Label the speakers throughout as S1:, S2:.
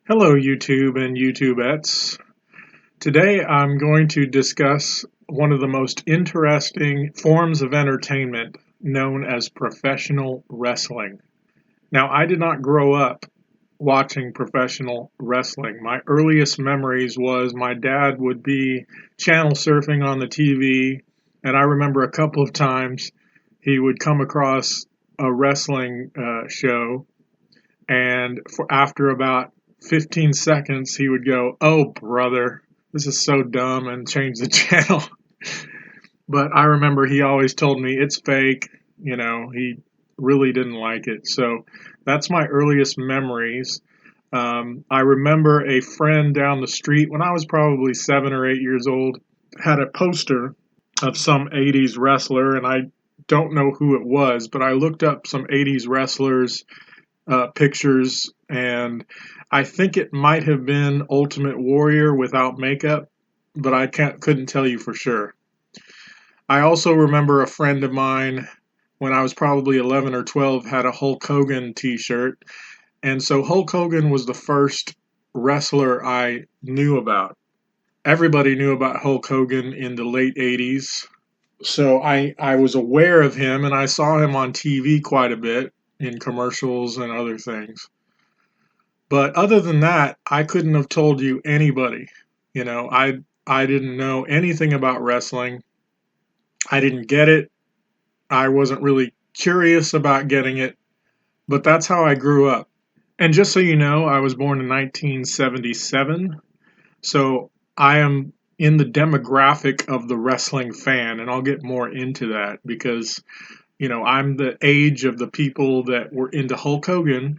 S1: Hello, YouTube and YouTubettes. Today I'm going to discuss one of the most interesting forms of entertainment known as professional wrestling. Now, I did not grow up watching professional wrestling. My earliest memories was my dad would be channel surfing on the TV, and I remember a couple of times he would come across a wrestling show and after about 15 seconds, he would go, "Oh, brother, this is so dumb," and change the channel. But I remember he always told me it's fake. He really didn't like it. So that's my earliest memories. I remember a friend down the street when I was probably 7 or 8 years old had a poster of some 80s wrestler, and I don't know who it was, but I looked up some 80s wrestlers pictures, and I think it might have been Ultimate Warrior without makeup, but I couldn't tell you for sure. I also remember a friend of mine when I was probably 11 or 12 had a Hulk Hogan t-shirt, and so Hulk Hogan was the first wrestler I knew about. Everybody knew about Hulk Hogan in the late 80s. So I was aware of him and I saw him on TV quite a bit in commercials and other things. But other than that, I couldn't have told you anybody. I didn't know anything about wrestling. I didn't get it. I wasn't really curious about getting it, but that's how I grew up. And just so you know, I was born in 1977, so I am in the demographic of the wrestling fan, and I'll get more into that because, I'm the age of the people that were into Hulk Hogan.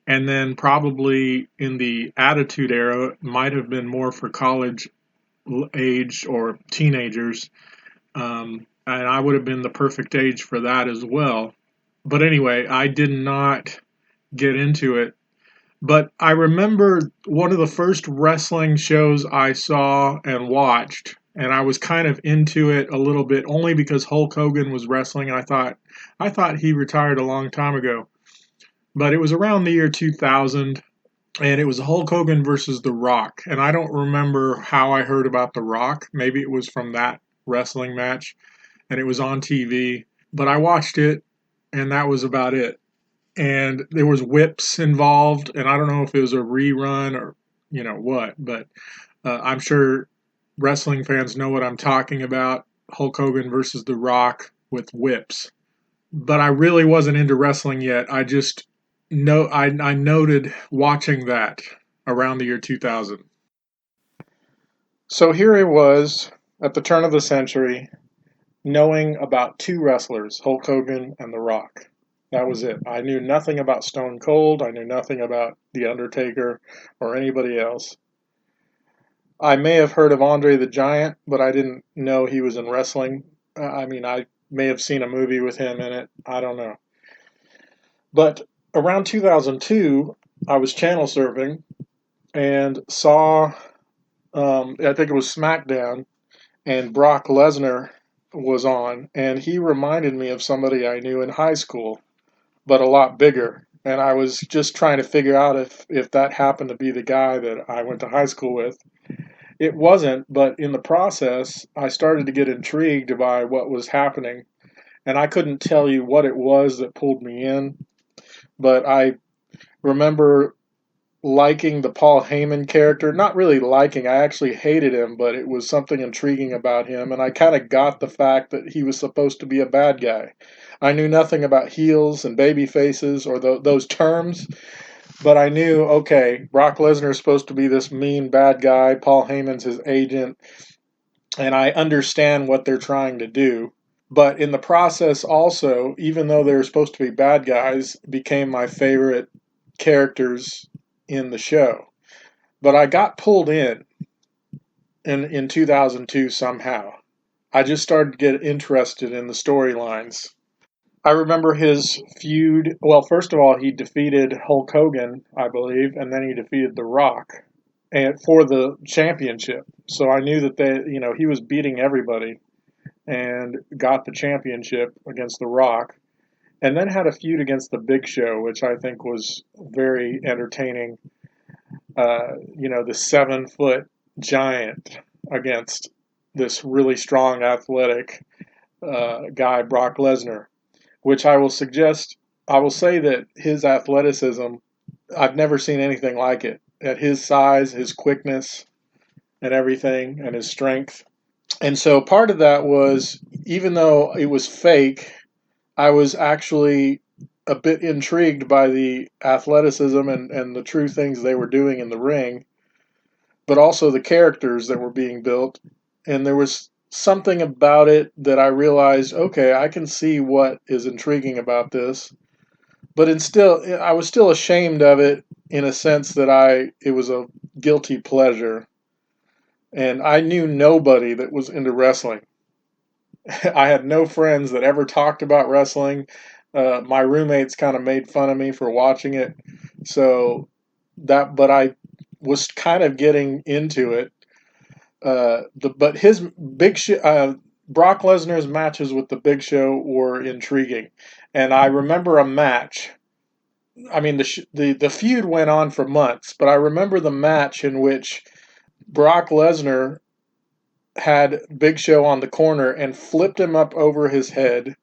S1: And then probably in the Attitude Era, might have been more for college age or teenagers. And I would have been the perfect age for that as well. But anyway, I did not get into it. But I remember one of the first wrestling shows I saw and watched, and I was kind of into it a little bit only because Hulk Hogan was wrestling. And I thought he retired a long time ago, but it was around the year 2000, and it was Hulk Hogan versus The Rock. And I don't remember how I heard about The Rock. Maybe it was from that wrestling match, and it was on TV. But I watched it, and that was about it. And there was whips involved, and I don't know if it was a rerun or what, but I'm sure wrestling fans know what I'm talking about. Hulk Hogan versus The Rock with whips. But I really wasn't into wrestling yet. I just know I noted watching that around the year 2000. So here it was at the turn of the century, knowing about two wrestlers, Hulk Hogan and The Rock. That was it. I knew nothing about Stone Cold. I knew nothing about The Undertaker or anybody else. I may have heard of Andre the Giant, but I didn't know he was in wrestling. I may have seen a movie with him in it. I don't know. But around 2002, I was channel surfing and saw, I think it was SmackDown, and Brock Lesnar was on, and he reminded me of somebody I knew in high school, but a lot bigger. And I was just trying to figure out if that happened to be the guy that I went to high school with. It wasn't, but in the process, I started to get intrigued by what was happening, and I couldn't tell you what it was that pulled me in, but I remember liking the Paul Heyman character. Not really liking, I actually hated him, but it was something intriguing about him, and I kind of got the fact that he was supposed to be a bad guy. I knew nothing about heels and baby faces or those terms, but I knew, okay, Brock Lesnar is supposed to be this mean bad guy, Paul Heyman's his agent, and I understand what they're trying to do. But in the process, also, even though they're supposed to be bad guys, became my favorite characters in the show. But I got pulled in 2002 somehow. I just started to get interested in the storylines. I remember his feud. Well, first of all, he defeated Hulk Hogan, I believe, and then he defeated The Rock and for the championship. So I knew that he was beating everybody and got the championship against The Rock, and then had a feud against The Big Show, which I think was very entertaining. the 7 foot giant against this really strong, athletic guy, Brock Lesnar, which I will say that his athleticism, I've never seen anything like it. At his size, his quickness, and everything, and his strength. And so part of that was, even though it was fake, I was actually a bit intrigued by the athleticism and the true things they were doing in the ring, but also the characters that were being built. And there was something about it that I realized, okay, I can see what is intriguing about this. But I was still ashamed of it in a sense that it was a guilty pleasure. And I knew nobody that was into wrestling. I had no friends that ever talked about wrestling. My roommates kind of made fun of me for watching it. But I was kind of getting into it. But his Big Show, Brock Lesnar's matches with the Big Show were intriguing, and I remember a match. I mean, the feud went on for months, but I remember the match in which Brock Lesnar had Big Show on the corner and flipped him up over his head,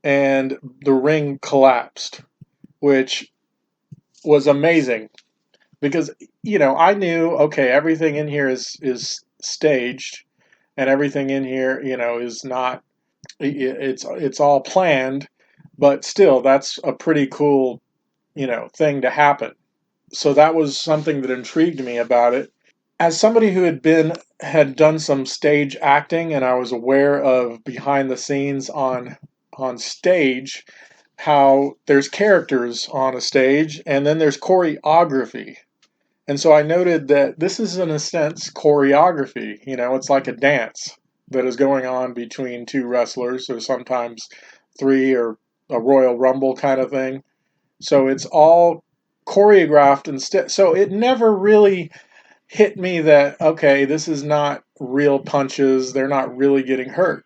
S1: and the ring collapsed, which was amazing because I knew, okay, everything in here is staged, and everything in here is not, it's all planned, but still that's a pretty cool thing to happen. So that was something that intrigued me about it. As somebody who had done some stage acting, and I was aware of behind the scenes on stage, how there's characters on a stage and then there's choreography. And so I noted that this is, in a sense, choreography. It's like a dance that is going on between two wrestlers, or sometimes three, or a Royal Rumble kind of thing. So it's all choreographed instead. So it never really hit me that, okay, this is not real punches. They're not really getting hurt.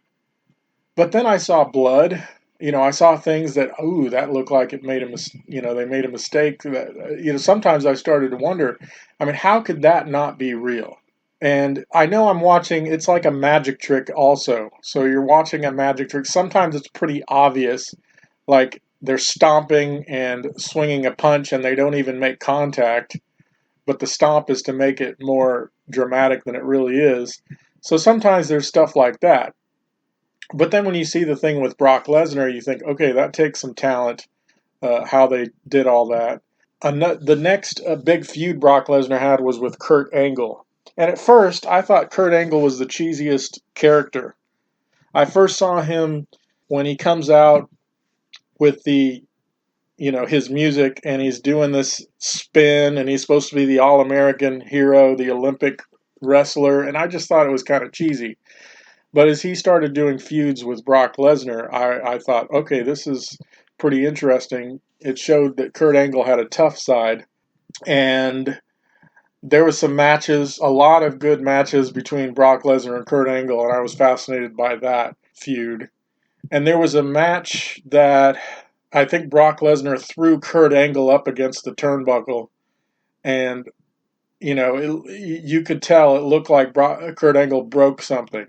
S1: But then I saw blood. I saw things that, ooh, that looked like it made they made a mistake. That, sometimes I started to wonder, I mean, how could that not be real? And I know I'm watching, it's like a magic trick also. So you're watching a magic trick. Sometimes it's pretty obvious, like they're stomping and swinging a punch and they don't even make contact, but the stomp is to make it more dramatic than it really is. So sometimes there's stuff like that. But then when you see the thing with Brock Lesnar, you think, okay, that takes some talent, how they did all that. The next big feud Brock Lesnar had was with Kurt Angle. And at first, I thought Kurt Angle was the cheesiest character. I first saw him when he comes out with his music, and he's doing this spin, and he's supposed to be the All-American hero, the Olympic wrestler, and I just thought it was kind of cheesy. But as he started doing feuds with Brock Lesnar, I thought, okay, this is pretty interesting. It showed that Kurt Angle had a tough side, and there was some matches, a lot of good matches between Brock Lesnar and Kurt Angle, and I was fascinated by that feud. And there was a match that I think Brock Lesnar threw Kurt Angle up against the turnbuckle, and you could tell it looked like Kurt Angle broke something,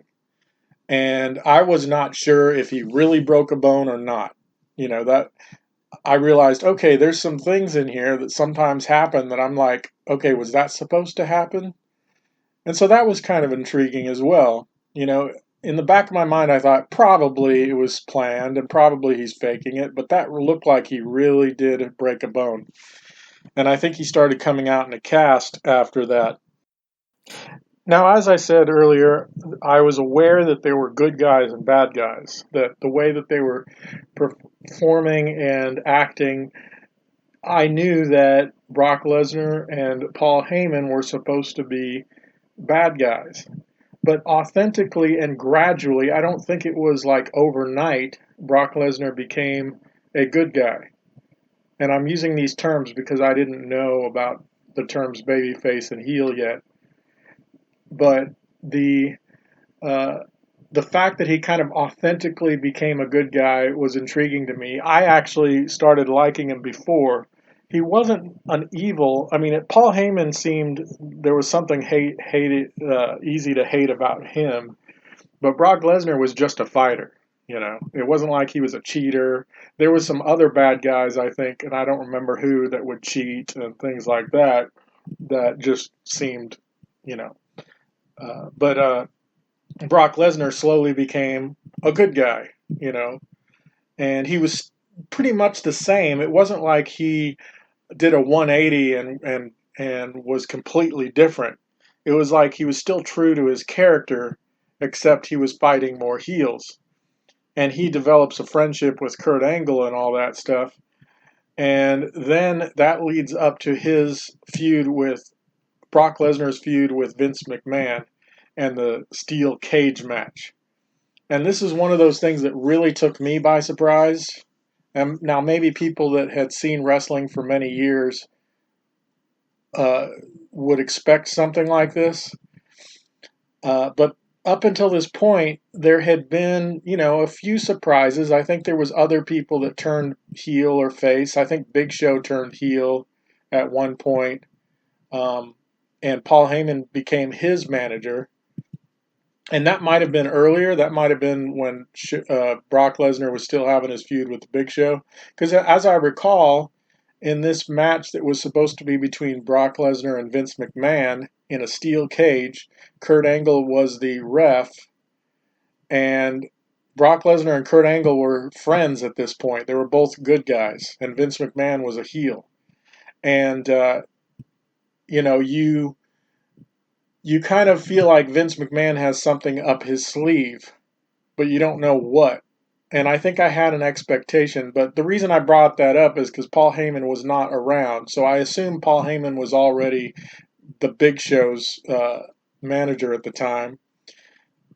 S1: and I was not sure if he really broke a bone or not. That I realized, okay, there's some things in here that sometimes happen that I'm like, okay, was that supposed to happen? And so that was kind of intriguing as well. In the back of my mind, I thought probably it was planned and probably he's faking it, but that looked like he really did break a bone. And I think he started coming out in a cast after that. Now, as I said earlier, I was aware that there were good guys and bad guys, that the way that they were performing and acting, I knew that Brock Lesnar and Paul Heyman were supposed to be bad guys. But authentically and gradually, I don't think it was like overnight, Brock Lesnar became a good guy. And I'm using these terms because I didn't know about the terms babyface and heel yet. But the uh, the fact that he kind of authentically became a good guy was intriguing to me. I actually started liking him before he wasn't an evil. I mean, Paul Heyman seemed there was something easy to hate about him, but Brock Lesnar was just a fighter. It wasn't like he was a cheater. There was some other bad guys, I think, and I don't remember who that would cheat and things like that. That just seemed, you know. But Brock Lesnar slowly became a good guy, you know, and he was pretty much the same. It wasn't like he did a 180 and was completely different. It was like he was still true to his character, except he was fighting more heels. And he develops a friendship with Kurt Angle and all that stuff. And then that leads up to his feud with Brock Lesnar's feud with Vince McMahon and the steel cage match. And this is one of those things that really took me by surprise. And now maybe people that had seen wrestling for many years uh, would expect something like this. But up until this point, there had been, a few surprises. I think there was other people that turned heel or face. I think Big Show turned heel at one point, and Paul Heyman became his manager. And that might have been earlier. That might have been when Brock Lesnar was still having his feud with the Big Show. Because as I recall, in this match that was supposed to be between Brock Lesnar and Vince McMahon in a steel cage, Kurt Angle was the ref, and Brock Lesnar and Kurt Angle were friends at this point. They were both good guys, and Vince McMahon was a heel. And you kind of feel like Vince McMahon has something up his sleeve, but you don't know what. And I think I had an expectation, but the reason I brought that up is because Paul Heyman was not around. So I assume Paul Heyman was already the Big Show's manager at the time.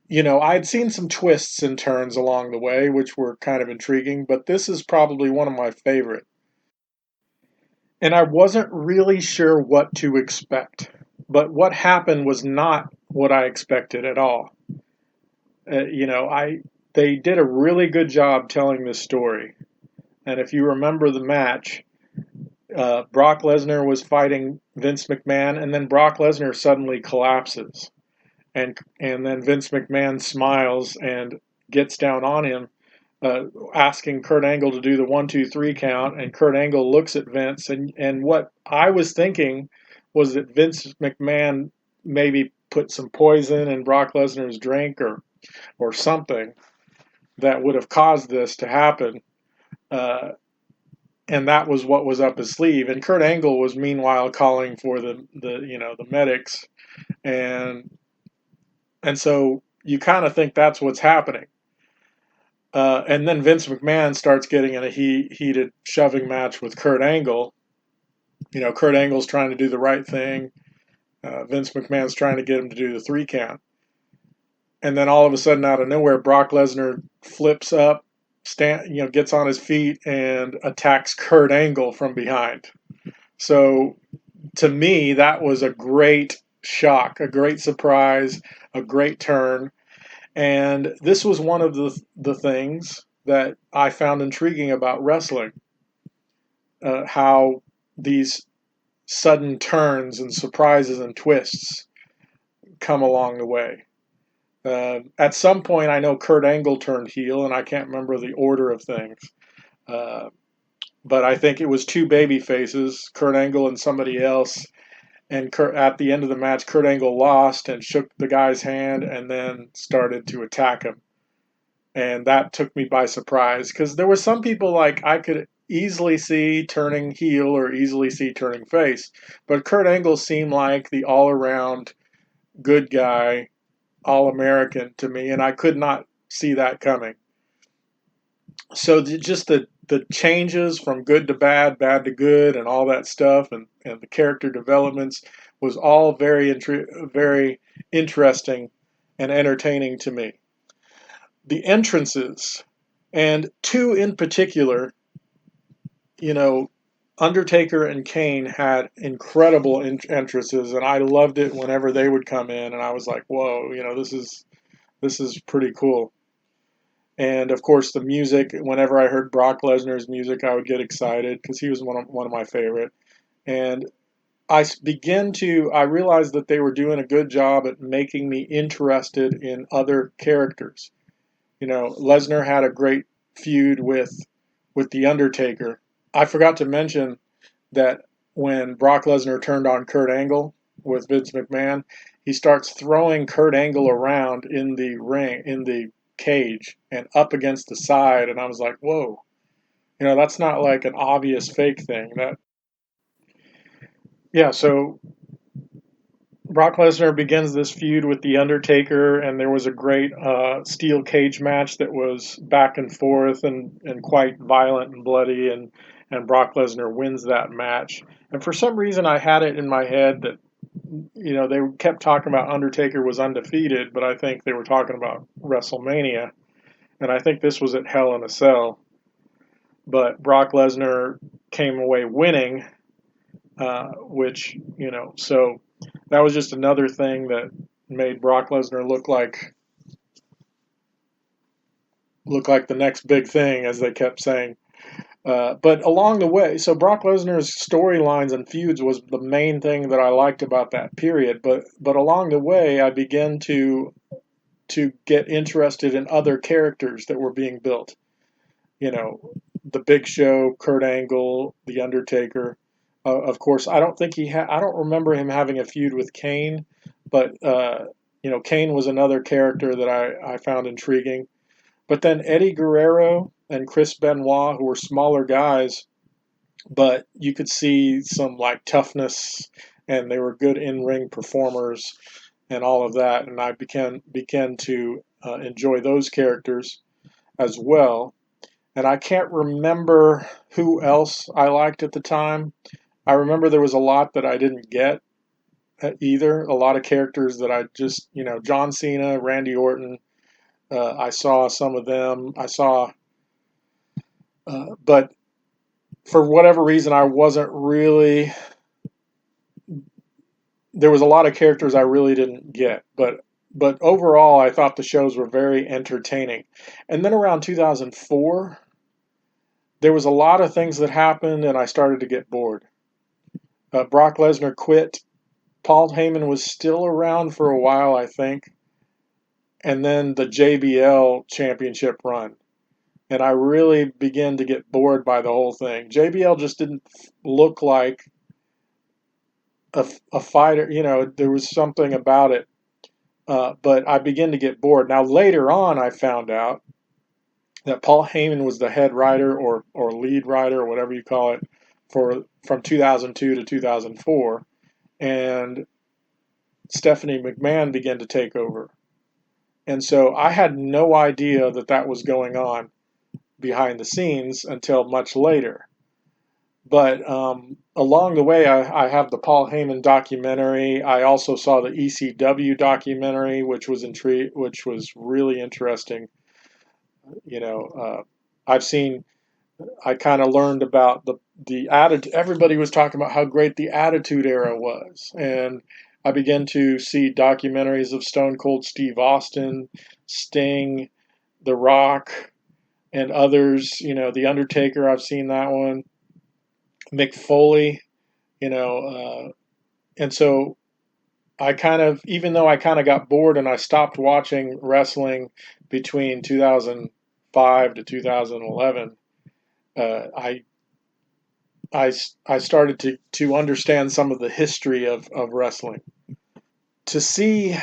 S1: I'd seen some twists and turns along the way, which were kind of intriguing, but this is probably one of my favorite. And I wasn't really sure what to expect, but what happened was not what I expected at all. They did a really good job telling this story. And if you remember the match, Brock Lesnar was fighting Vince McMahon, and then Brock Lesnar suddenly collapses, and then Vince McMahon smiles and gets down on him, asking Kurt Angle to do the 1, 2, 3 count, and Kurt Angle looks at Vince, and what I was thinking was that Vince McMahon maybe put some poison in Brock Lesnar's drink or something that would have caused this to happen. And that was what was up his sleeve. And Kurt Angle was meanwhile calling for the medics, and so you kind of think that's what's happening. And then Vince McMahon starts getting in a heated shoving match with Kurt Angle. Kurt Angle's trying to do the right thing. Vince McMahon's trying to get him to do the 3 count. And then all of a sudden, out of nowhere, Brock Lesnar flips up, gets on his feet and attacks Kurt Angle from behind. So to me, that was a great shock, a great surprise, a great turn. And this was one of the things that I found intriguing about wrestling, how these sudden turns and surprises and twists come along the way. At some point, I know Kurt Angle turned heel, and I can't remember the order of things. But I think it was 2 baby faces, Kurt Angle and somebody else. And at the end of the match, Kurt Angle lost and shook the guy's hand and then started to attack him. And that took me by surprise because there were some people like I could easily see turning heel or easily see turning face. But Kurt Angle seemed like the all-around good guy, all-American to me, and I could not see that coming. So just the changes from good to bad, bad to good, and all that stuff, and the character developments was all very interesting and entertaining to me. The entrances, and 2 in particular, Undertaker and Kane had incredible entrances, and I loved it whenever they would come in, and I was like, whoa, this is pretty cool. And of course, the music. Whenever I heard Brock Lesnar's music, I would get excited because he was one of my favorite. And I realized that they were doing a good job at making me interested in other characters. Lesnar had a great feud with the Undertaker. I forgot to mention that when Brock Lesnar turned on Kurt Angle with Vince McMahon, he starts throwing Kurt Angle around in the ring, in the cage, and up against the side, and I was like, whoa. That's not like an obvious fake thing. So Brock Lesnar begins this feud with The Undertaker, and there was a great steel cage match that was back and forth and quite violent and bloody, and Brock Lesnar wins that match. And for some reason, I had it in my head that, they kept talking about Undertaker was undefeated, but I think they were talking about WrestleMania, and I think this was at Hell in a Cell. But Brock Lesnar came away winning, so that was just another thing that made Brock Lesnar look like the next big thing, as they kept saying. But along the way, so Brock Lesnar's storylines and feuds was the main thing that I liked about that period. But along the way, I began to get interested in other characters that were being built. The Big Show, Kurt Angle, The Undertaker. Of course, I don't think I don't remember him having a feud with Kane, but Kane was another character that I found intriguing. But then Eddie Guerrero and Chris Benoit, who were smaller guys, but you could see some like toughness, and they were good in-ring performers and all of that. And I began to enjoy those characters as well. And I can't remember who else I liked at the time. I remember there was a lot that I didn't get either. A lot of characters that I just, John Cena, Randy Orton. I saw some of them. But for whatever reason, I wasn't really. There was a lot of characters I really didn't get, but overall, I thought the shows were very entertaining. And then around 2004, there was a lot of things that happened, and I started to get bored. Brock Lesnar quit. Paul Heyman was still around for a while, I think, and then the JBL championship run. And I really began to get bored by the whole thing. JBL just didn't look like a fighter. There was something about it, but I began to get bored. Now, later on, I found out that Paul Heyman was the head writer or lead writer or whatever you call it from 2002 to 2004, and Stephanie McMahon began to take over. And so I had no idea that was going on behind the scenes until much later. But along the way, I have the Paul Heyman documentary. I also saw the ECW documentary, which was really interesting. I've seen. I kind of learned about the attitude. Everybody was talking about how great the Attitude Era was, and I began to see documentaries of Stone Cold Steve Austin, Sting, The Rock, and others. The Undertaker. I've seen that one. Mick Foley. And so even though I kind of got bored and I stopped watching wrestling between 2005 to 2011, I I started to understand some of the history of wrestling. To see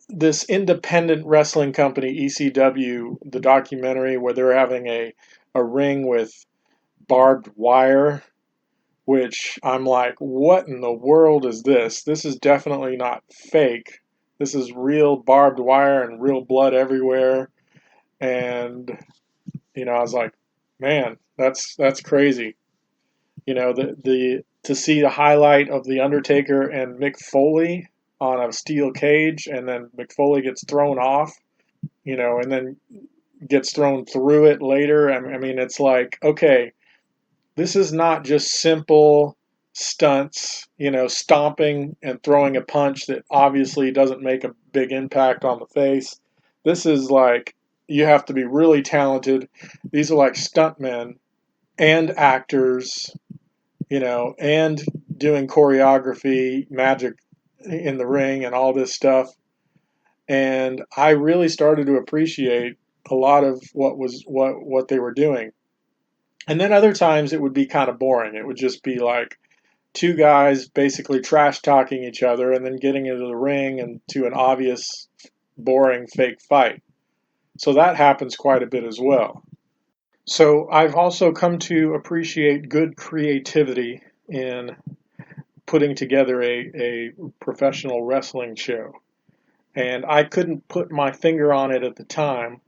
S1: this independent wrestling company, ECW, the documentary where they're having a ring with barbed wire, which I'm like, what in the world is this? This is definitely not fake. This is real barbed wire and real blood everywhere. And I was like, man, that's crazy. The to see the highlight of the Undertaker and Mick Foley on a steel cage, and then Mick Foley gets thrown off, and then gets thrown through it later. I mean, it's like, okay, this is not just simple stunts, stomping and throwing a punch that obviously doesn't make a big impact on the face. This is like you have to be really talented. These are like stuntmen and actors, and doing choreography, magic in the ring, and all this stuff. And I really started to appreciate a lot of what they were doing. And then other times it would be kind of boring. It would just be like two guys basically trash talking each other and then getting into the ring and to an obvious boring fake fight. So that happens quite a bit as well. So I've also come to appreciate good creativity in putting together a professional wrestling show. And I couldn't put my finger on it at the time,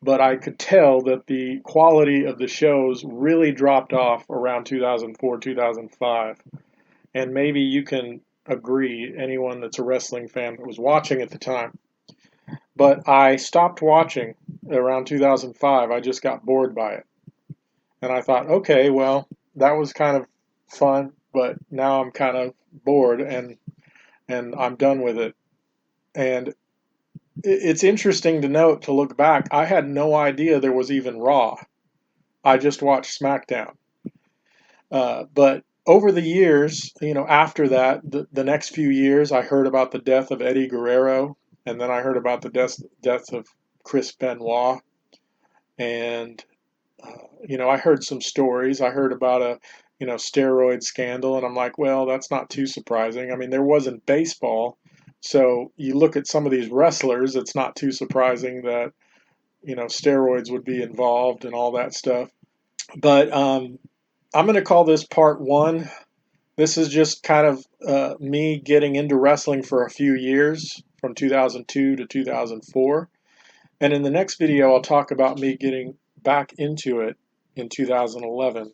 S1: but I could tell that the quality of the shows really dropped off around 2004, 2005. And maybe you can agree, anyone that's a wrestling fan that was watching at the time. But I stopped watching around 2005. I just got bored by it. And I thought, okay, well, that was kind of fun, but now I'm kind of bored and I'm done with it. And it's interesting to note, to look back, I had no idea there was even Raw. I just watched SmackDown. But over the years, after that, the next few years, I heard about the death of Eddie Guerrero, and then I heard about the death of Chris Benoit. And, I heard some stories. I heard about a, steroid scandal, and I'm like, well, that's not too surprising. I mean, there wasn't baseball. So you look at some of these wrestlers, it's not too surprising that, steroids would be involved and all that stuff. But I'm going to call this part one. This is just kind of me getting into wrestling for a few years, from 2002 to 2004. And in the next video, I'll talk about me getting back into it in 2011.